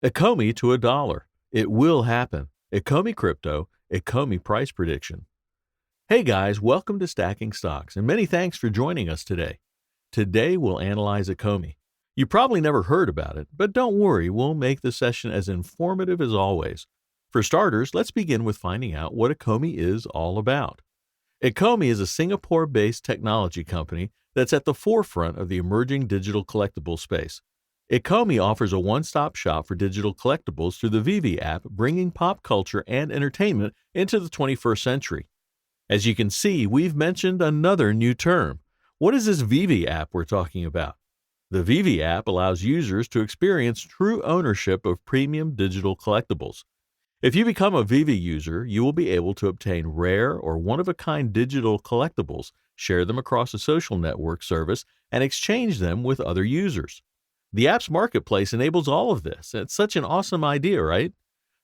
ECOMI to $1. It will happen. ECOMI Crypto, ECOMI Price Prediction. Hey guys, welcome to Stacking Stocks, and many thanks for joining us today. Today we'll analyze ECOMI. You probably never heard about it, but don't worry, we'll make the session as informative as always. For starters, let's begin with finding out what ECOMI is all about. ECOMI is a Singapore-based technology company that's at the forefront of the emerging digital collectible space. ECOMI offers a one-stop shop for digital collectibles through the Vivi app, bringing pop culture and entertainment into the 21st century. As you can see, we've mentioned another new term. What is this Vivi app we're talking about? The Vivi app allows users to experience true ownership of premium digital collectibles. If you become a Vivi user, you will be able to obtain rare or one-of-a-kind digital collectibles, share them across a social network service, and exchange them with other users. The app's marketplace enables all of this. It's such an awesome idea, right?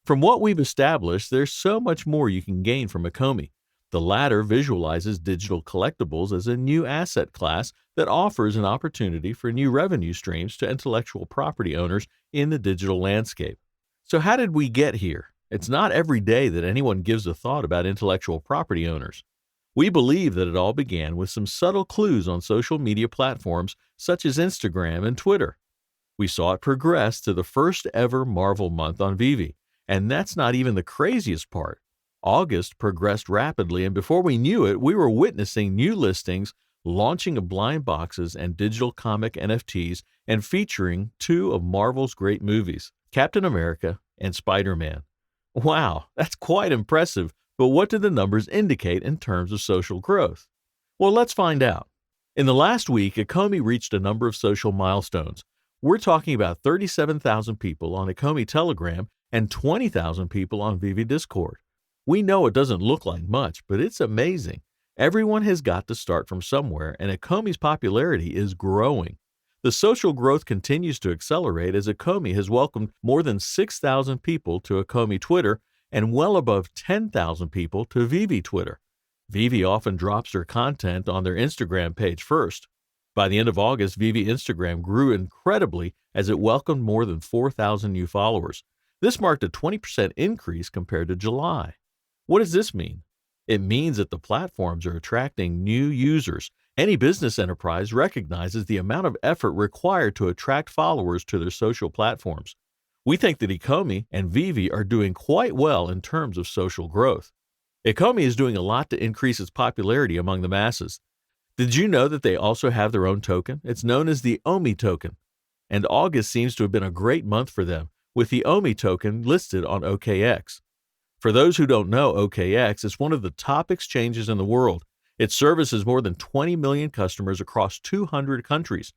From what we've established, there's so much more you can gain from ECOMI. The latter visualizes digital collectibles as a new asset class that offers an opportunity for new revenue streams to intellectual property owners in the digital landscape. So how did we get here? It's not every day that anyone gives a thought about intellectual property owners. We believe that it all began with some subtle clues on social media platforms such as Instagram and Twitter. We saw it progress to the first ever Marvel month on Vivi, and that's not even the craziest part. August progressed rapidly, and before we knew it, we were witnessing new listings, launching of blind boxes and digital comic NFTs, and featuring two of Marvel's great movies, Captain America and Spider-Man. Wow, that's quite impressive, but what do the numbers indicate in terms of social growth? Well, let's find out. In the last week, ECOMI reached a number of social milestones. We're talking about 37,000 people on ECOMI Telegram and 20,000 people on Vivi Discord. We know it doesn't look like much, but it's amazing. Everyone has got to start from somewhere, and ECOMI's popularity is growing. The social growth continues to accelerate as ECOMI has welcomed more than 6,000 people to ECOMI Twitter and well above 10,000 people to Vivi Twitter. Vivi often drops their content on their Instagram page first. By the end of August, Vivi Instagram grew incredibly as it welcomed more than 4,000 new followers. This marked a 20% increase compared to July. What does this mean? It means that the platforms are attracting new users. Any business enterprise recognizes the amount of effort required to attract followers to their social platforms. We think that ECOMI and Vivi are doing quite well in terms of social growth. ECOMI is doing a lot to increase its popularity among the masses. Did you know that they also have their own token? It's known as the ECOMI token. And August seems to have been a great month for them, with the ECOMI token listed on OKX. For those who don't know, OKX is one of the top exchanges in the world. It services more than 20 million customers across 200 countries.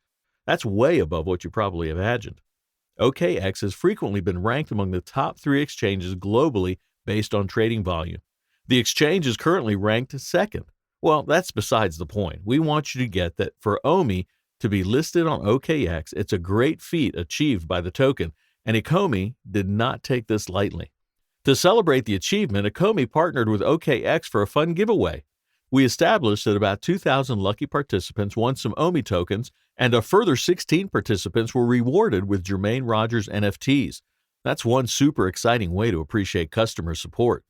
That's way above what you probably imagined. OKX has frequently been ranked among the top 3 exchanges globally based on trading volume. The exchange is currently ranked second. Well, that's besides the point. We want you to get that for ECOMI to be listed on OKX, it's a great feat achieved by the token, and ECOMI did not take this lightly. To celebrate the achievement, ECOMI partnered with OKX for a fun giveaway. We established that about 2,000 lucky participants won some ECOMI tokens, and a further 16 participants were rewarded with Jermaine Rogers NFTs. That's one super exciting way to appreciate customer support.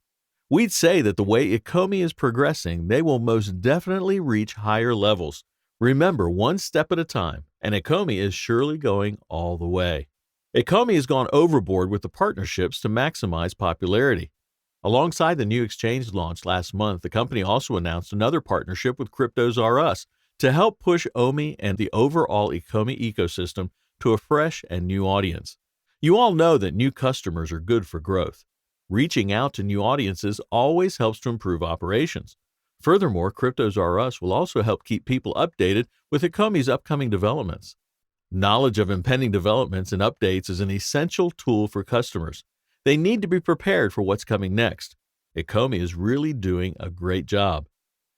We'd say that the way ECOMI is progressing, they will most definitely reach higher levels. Remember, one step at a time, and ECOMI is surely going all the way. ECOMI has gone overboard with the partnerships to maximize popularity. Alongside the new exchange launched last month, the company also announced another partnership with Cryptos R Us to help push ECOMI and the overall ECOMI ecosystem to a fresh and new audience. You all know that new customers are good for growth. Reaching out to new audiences always helps to improve operations. Furthermore, Cryptos R Us will also help keep people updated with ECOMI's upcoming developments. Knowledge of impending developments and updates is an essential tool for customers. They need to be prepared for what's coming next. ECOMI is really doing a great job.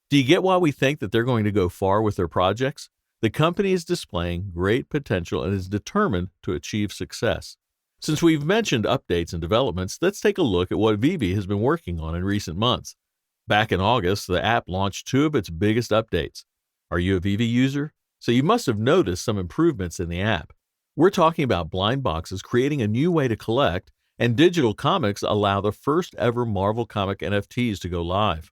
Do you get why we think that they're going to go far with their projects? The company is displaying great potential and is determined to achieve success. Since we've mentioned updates and developments, let's take a look at what Vivi has been working on in recent months. Back in August, the app launched 2 of its biggest updates. Are you a Vivi user? So you must have noticed some improvements in the app. We're talking about blind boxes creating a new way to collect, and digital comics allow the first ever Marvel comic NFTs to go live.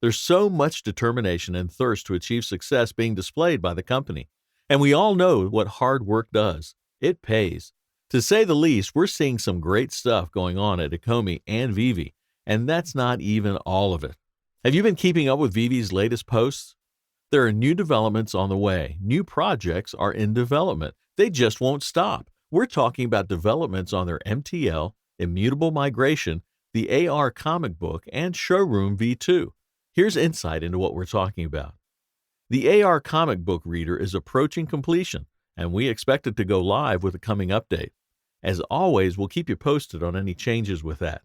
There's so much determination and thirst to achieve success being displayed by the company. And we all know what hard work does. It pays. To say the least, we're seeing some great stuff going on at ECOMI and Vivi, and that's not even all of it. Have you been keeping up with Vivi's latest posts? There are new developments on the way. New projects are in development. They just won't stop. We're talking about developments on their MTL, Immutable Migration, the AR comic book, and Showroom V2. Here's insight into what we're talking about. The AR comic book reader is approaching completion, and we expect it to go live with a coming update. As always, we'll keep you posted on any changes with that.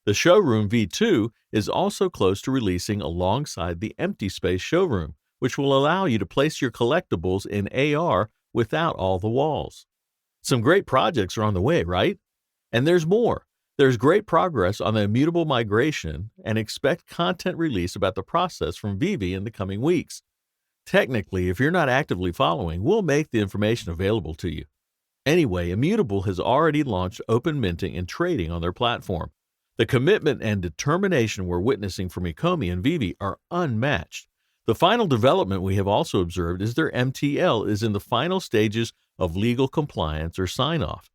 The Showroom V2 is also close to releasing alongside the Empty Space Showroom, which will allow you to place your collectibles in AR without all the walls. Some great projects are on the way, right? And there's more. There's great progress on the Immutable Migration, and expect content release about the process from Vivi in the coming weeks. Technically, if you're not actively following, we'll make the information available to you. Anyway, Immutable has already launched open minting and trading on their platform. The commitment and determination we're witnessing from ECOMI and Vivi are unmatched. The final development we have also observed is their MTL is in the final stages of legal compliance or sign-off.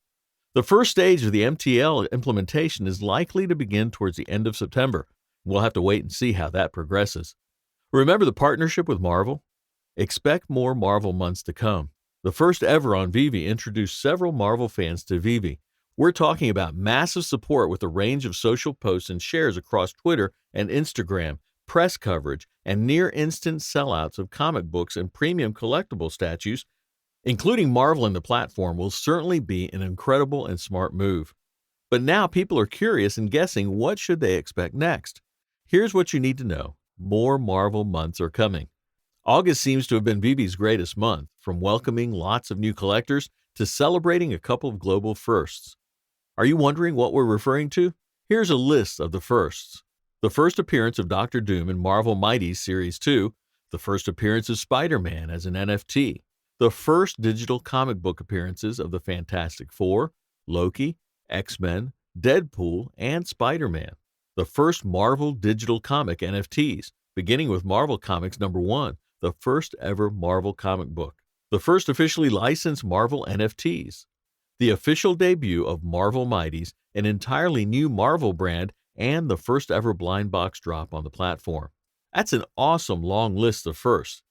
The first stage of the MTL implementation is likely to begin towards the end of September. We'll have to wait and see how that progresses. Remember the partnership with Marvel? Expect more Marvel months to come. The first ever on Vivi introduced several Marvel fans to Vivi. We're talking about massive support with a range of social posts and shares across Twitter and Instagram, press coverage, and near-instant sellouts of comic books and premium collectible statues. Including Marvel in the platform will certainly be an incredible and smart move. But now people are curious and guessing what should they expect next. Here's what you need to know. More Marvel months are coming. August seems to have been Vivi's greatest month, from welcoming lots of new collectors to celebrating a couple of global firsts. Are you wondering what we're referring to? Here's a list of the firsts. The first appearance of Dr. Doom in Marvel Mighty Series 2, the first appearance of Spider-Man as an NFT, the first digital comic book appearances of the Fantastic Four, Loki, X-Men, Deadpool, and Spider-Man, the first Marvel digital comic NFTs, beginning with Marvel Comics #1, the first ever Marvel comic book, the first officially licensed Marvel NFTs, the official debut of Marvel Mighties, an entirely new Marvel brand, and the first ever blind box drop on the platform. That's an awesome long list of firsts.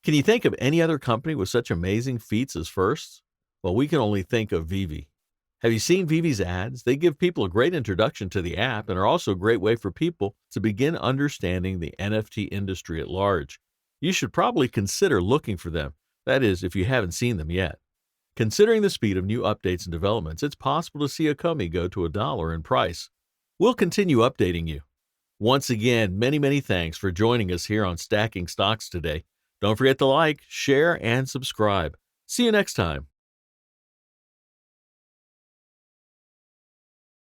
Can you think of any other company with such amazing feats as firsts? Well, we can only think of Vivi. Have you seen Vivi's ads? They give people a great introduction to the app and are also a great way for people to begin understanding the NFT industry at large. You should probably consider looking for them. That is, if you haven't seen them yet. Considering the speed of new updates and developments, it's possible to see ECOMI go to $1 in price. We'll continue updating you. Once again, many thanks for joining us here on Stacking Stocks today. Don't forget to like, share, and subscribe. See you next time.